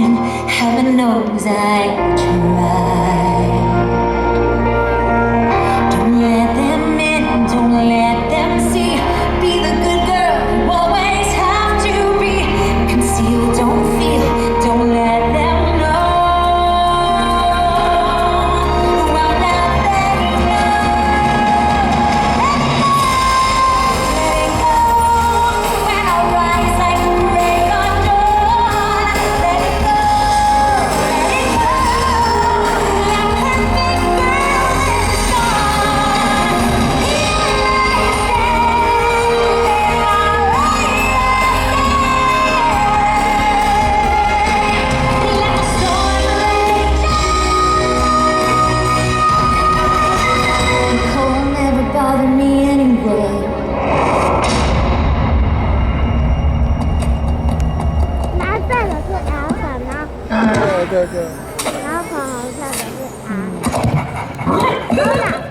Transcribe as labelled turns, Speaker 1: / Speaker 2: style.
Speaker 1: and heaven knows I tried. Don't let them in, don't let them see. Be the good girl you always have to be. Conceal, don't feel, don't let them know. Well, now they know. Let it go. When I rise like a break of dawn. Let it go, let it go. That perfect girl is gone. Here I stand in my right. Let the storm rage. The cold never bothered me anyway.
Speaker 2: 蓝色的是 L 粉吗？
Speaker 3: 对对对。
Speaker 2: 然后粉红色的是 R。